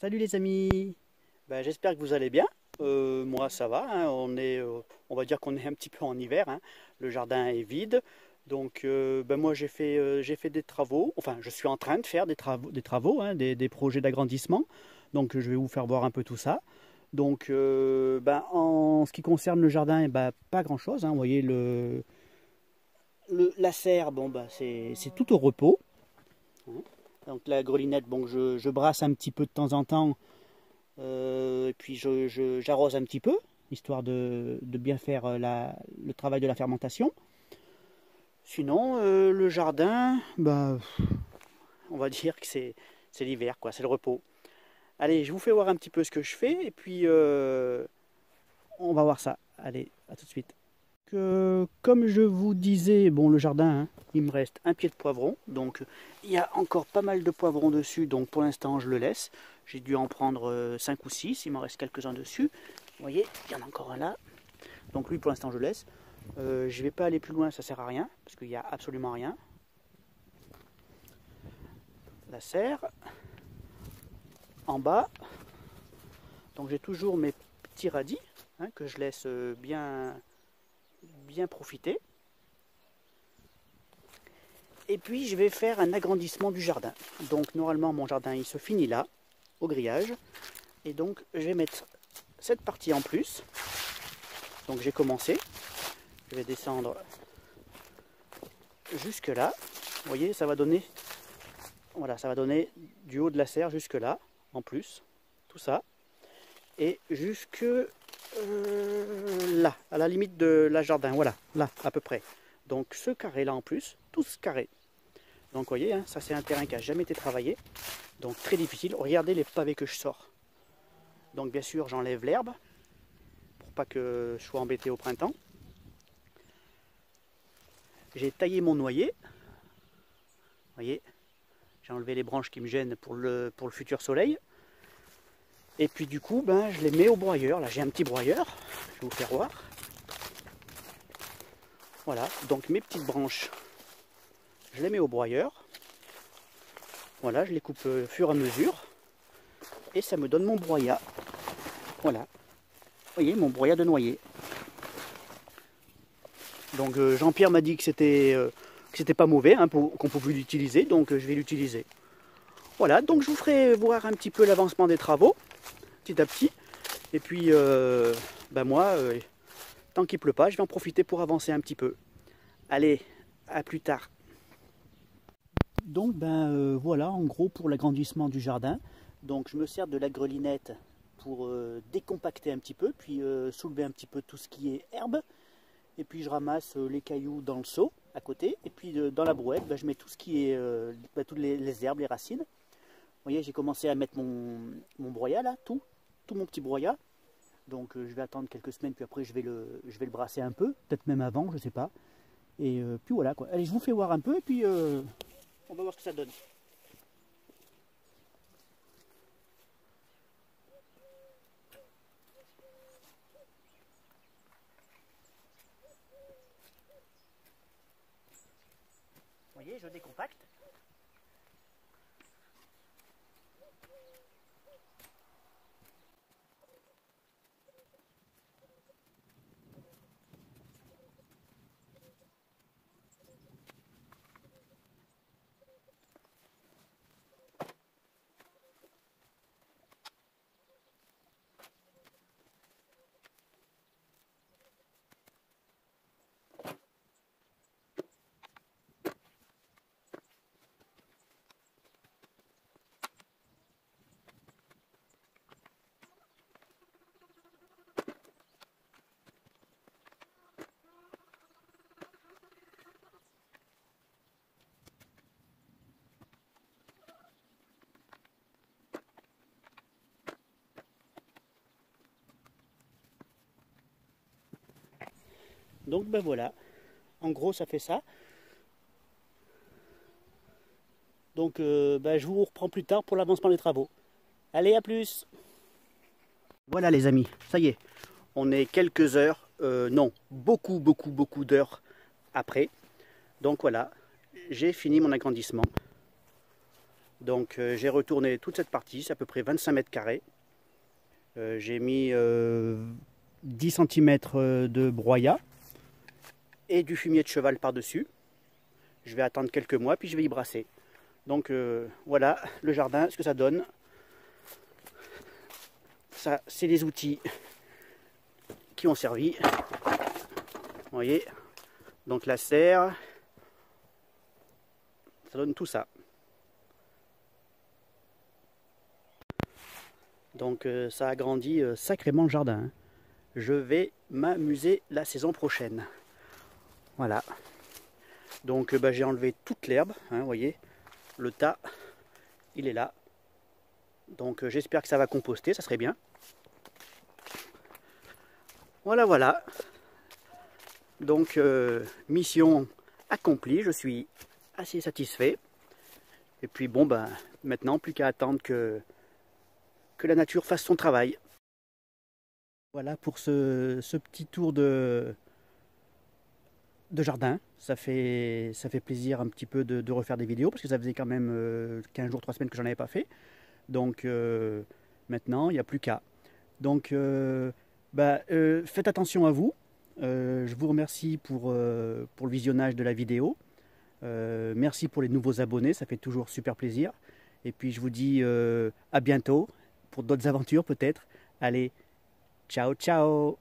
Salut les amis, j'espère que vous allez bien. Moi ça va, hein. On va dire qu'on est un petit peu en hiver, hein. Le jardin est vide, donc moi j'ai fait des travaux, enfin je suis en train de faire des travaux, hein, des projets d'agrandissement. Donc je vais vous faire voir un peu tout ça. Donc en ce qui concerne le jardin, pas grand-chose, hein. Vous voyez la serre, c'est tout au repos, hein. Donc la grelinette, je brasse un petit peu de temps en temps. Et puis j'arrose un petit peu, histoire de bien faire le travail de la fermentation. Sinon, le jardin, on va dire que c'est l'hiver, quoi, c'est le repos. Allez, je vous fais voir un petit peu ce que je fais, et puis on va voir ça. Allez, à tout de suite. Comme je vous disais, bon, le jardin, hein, il me reste un pied de poivron, donc il y a encore pas mal de poivrons dessus, donc pour l'instant je le laisse. J'ai dû en prendre 5 ou 6, il m'en reste quelques-uns dessus. Vous voyez, il y en a encore un là, donc lui pour l'instant je laisse. Je ne vais pas aller plus loin, ça sert à rien, parce qu'il n'y a absolument rien. La serre, en bas, donc j'ai toujours mes petits radis, hein, que je laisse bien profiter. Et puis je vais faire un agrandissement du jardin. Donc normalement mon jardin il se finit là, au grillage. Et donc je vais mettre cette partie en plus. Donc j'ai commencé. Je vais descendre jusque là. Vous voyez, ça va donner, voilà, ça va donner du haut de la serre jusque là, en plus. Tout ça. Et jusque là, à la limite de la jardin. Voilà, là à peu près. Donc ce carré là en plus, tout ce carré. Donc vous voyez, hein, ça c'est un terrain qui n'a jamais été travaillé, donc très difficile. Regardez les pavés que je sors. Donc bien sûr j'enlève l'herbe, pour pas que je sois embêté au printemps. J'ai taillé mon noyer. Vous voyez, j'ai enlevé les branches qui me gênent pour le futur soleil. Et puis du coup, je les mets au broyeur. Là j'ai un petit broyeur, je vais vous faire voir. Voilà, donc mes petites branches, je les mets au broyeur. Voilà, je les coupe au fur et à mesure. Et ça me donne mon broyat. Voilà. Vous voyez, mon broyat de noyer. Donc Jean-Pierre m'a dit que c'était pas mauvais, hein, qu'on pouvait l'utiliser, donc je vais l'utiliser. Voilà, donc je vous ferai voir un petit peu l'avancement des travaux, petit à petit. Et puis, moi, tant qu'il pleut pas, je vais en profiter pour avancer un petit peu. Allez, à plus tard. Donc voilà en gros pour l'agrandissement du jardin. Donc je me sers de la grelinette pour décompacter un petit peu, puis soulever un petit peu tout ce qui est herbe. Et puis je ramasse les cailloux dans le seau à côté. Et puis dans la brouette, je mets tout ce qui est toutes les herbes, les racines. Vous voyez, j'ai commencé à mettre mon broyat là, tout mon petit broyat. Donc je vais attendre quelques semaines, puis après je vais le brasser un peu, peut-être même avant, je sais pas. Et puis voilà quoi. Allez, je vous fais voir un peu et puis on va voir ce que ça donne. Vous voyez, je décompacte. Donc voilà, en gros ça fait ça. Donc je vous reprends plus tard pour l'avancement des travaux. Allez, à plus. Voilà les amis, ça y est, on est quelques heures, non, beaucoup d'heures après. Donc voilà, j'ai fini mon agrandissement. Donc j'ai retourné toute cette partie, c'est à peu près 25 mètres carrés. J'ai mis 10 cm de broyat et du fumier de cheval par-dessus. Je vais attendre quelques mois puis je vais y brasser. Donc voilà le jardin, ce que ça donne. Ça, c'est les outils qui ont servi. Vous voyez, donc la serre, ça donne tout ça. Donc ça agrandit sacrément le jardin. Hein. Je vais m'amuser la saison prochaine. Voilà. Donc j'ai enlevé toute l'herbe, hein, vous voyez, le tas, il est là. Donc j'espère que ça va composter, ça serait bien. Voilà, voilà. Donc mission accomplie, je suis assez satisfait. Et puis bon, maintenant plus qu'à attendre que la nature fasse son travail. Voilà pour ce petit tour de jardin. Ça fait plaisir un petit peu de refaire des vidéos parce que ça faisait quand même 15 jours, 3 semaines que j'en avais pas fait. Donc maintenant, il n'y a plus qu'à. Donc faites attention à vous. Je vous remercie pour le visionnage de la vidéo. Merci pour les nouveaux abonnés, ça fait toujours super plaisir. Et puis je vous dis à bientôt pour d'autres aventures peut-être. Allez, ciao ciao!